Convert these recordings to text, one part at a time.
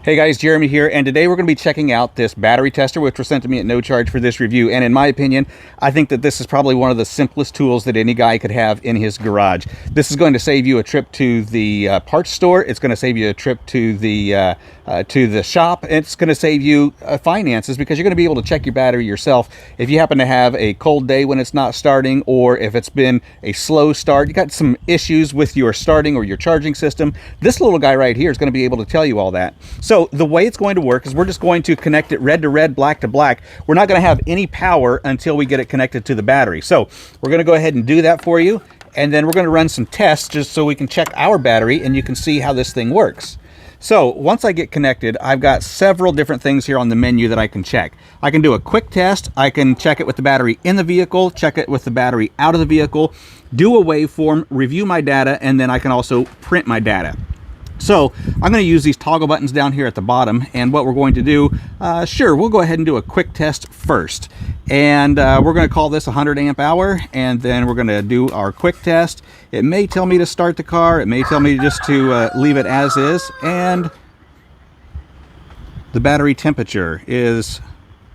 Hey guys, Jeremy here, and today we're going to be checking out this battery tester, which was sent to me at no charge for this review. And in my opinion, I think that this is probably one of the simplest tools that any guy could have in his garage. This is going to save you a trip to the parts store. It's going to save you a trip to the shop. It's going to save you finances, because you're going to be able to check your battery yourself. If you happen to have a cold day when it's not starting, or if it's been a slow start, you got some issues with your starting or your charging system, this little guy right here is going to be able to tell you all that. So the way it's going to work is we're just going to connect it red to red, black to black. We're not going to have any power until we get it connected to the battery. So we're going to go ahead and do that for you. And then we're going to run some tests just so we can check our battery and you can see how this thing works. So once I get connected, I've got several different things here on the menu that I can check. I can do a quick test. I can check it with the battery in the vehicle, check it with the battery out of the vehicle, do a waveform, review my data, and then I can also print my data. So I'm going to use these toggle buttons down here at the bottom, and what we're going to do, we'll go ahead and do a quick test first. And we're going to call this 100 amp hour, and then we're going to do our quick test. It may tell me to start the car, it may tell me just to leave it as is, and the battery temperature is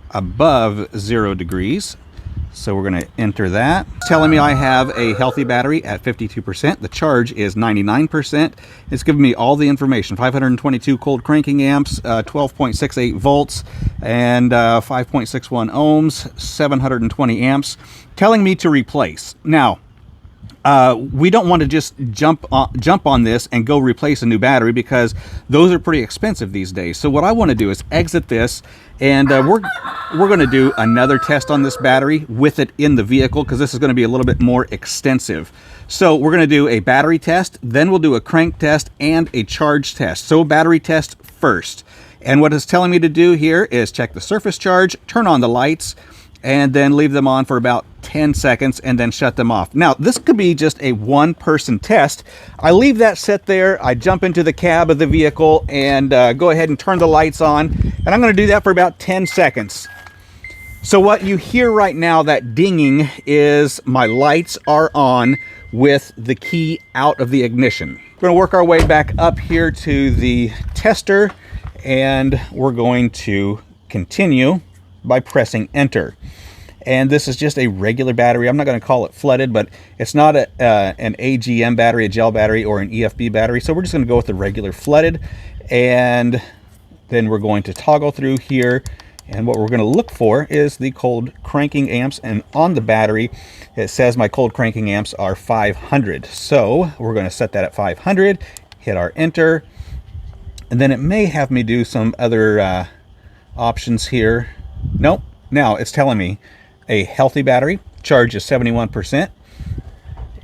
above 0 degrees. So we're going to enter that. It's telling me I have a healthy battery at 52%. The charge is 99%. It's giving me all the information. 522 cold cranking amps, 12.68 volts, and 5.61 ohms, 720 amps. Telling me to replace. Now, we don't want to just jump on this and go replace a new battery, because those are pretty expensive these days. So what I want to do is exit this, and we're going to do another test on this battery with it in the vehicle, because this is going to be a little bit more extensive. So we're going to do a battery test, then we'll do a crank test and a charge test. So battery test first. And what it's telling me to do here is check the surface charge, turn on the lights, and then leave them on for about 10 seconds and then shut them off. Now, this could be just a one-person test. I leave that set there, I jump into the cab of the vehicle and go ahead and turn the lights on, and I'm going to do that for about 10 seconds. So what you hear right now, that dinging, is my lights are on with the key out of the ignition. We're going to work our way back up here to the tester, and we're going to continue by pressing enter. And this is just a regular battery. I'm not going to call it flooded, but it's not an AGM battery, a gel battery, or an EFB battery. So we're just going to go with the regular flooded, and then we're going to toggle through here. And what we're going to look for is the cold cranking amps, and on the battery it says my cold cranking amps are 500. So we're going to set that at 500, hit our enter, and then it may have me do some other options here. Nope. Now it's telling me a healthy battery, charge is 71%,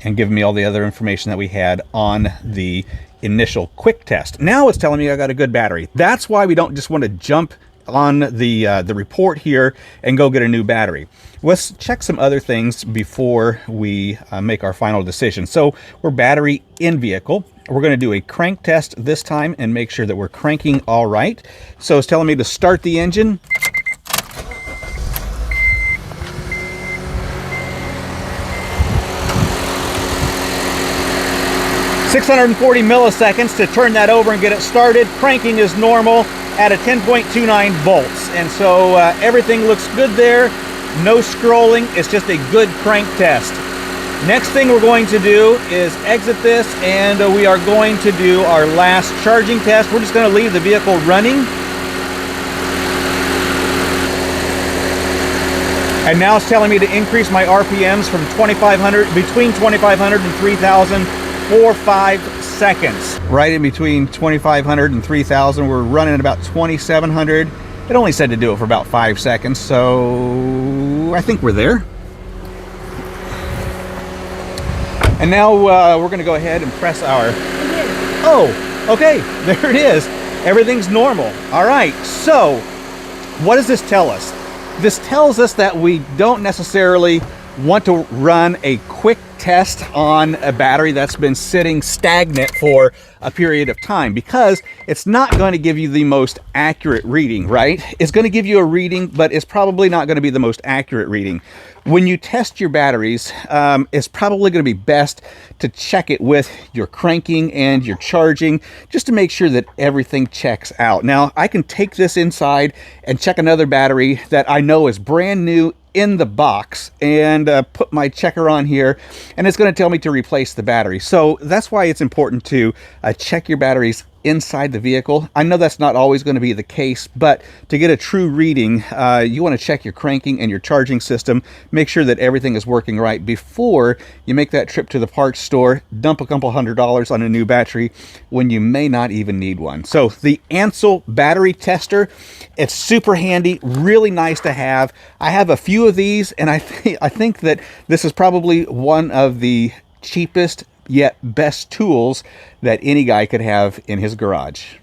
and giving me all the other information that we had on the initial quick test. Now it's telling me I got a good battery. That's why we don't just want to jump on the report here and go get a new battery. Let's check some other things before we make our final decision. So we're battery in vehicle. We're going to do a crank test this time and make sure that we're cranking all right. So it's telling me to start the engine. 640 milliseconds to turn that over and get it started. Cranking is normal at a 10.29 volts. And so everything looks good there. No scrolling. It's just a good crank test. Next thing we're going to do is exit this, and we are going to do our last charging test. We're just going to leave the vehicle running. And now it's telling me to increase my RPMs from 2,500, between 2,500 and 3,000 for 5 seconds. Right in between 2,500 and 3,000. We're running at about 2,700. It only said to do it for about 5 seconds, so I think we're there. And now we're going to go ahead and press our... Oh, okay, there it is. Everything's normal. All right, so what does this tell us? This tells us that we don't necessarily want to run a quick test on a battery that's been sitting stagnant for a period of time, because it's not going to give you the most accurate reading, right? It's going to give you a reading, but it's probably not going to be the most accurate reading. When you test your batteries, it's probably going to be best to check it with your cranking and your charging, just to make sure that everything checks out. Now, I can take this inside and check another battery that I know is brand new in the box and put my checker on here, and it's going to tell me to replace the battery. So that's why it's important to check your batteries inside the vehicle. I know that's not always going to be the case, but to get a true reading, you want to check your cranking and your charging system, make sure that everything is working right before you make that trip to the parts store, dump a couple $100 on a new battery when you may not even need one. So the ANCEL battery tester, it's super handy, really nice to have. I have a few of these, and I think that this is probably one of the cheapest yet best tools that any guy could have in his garage.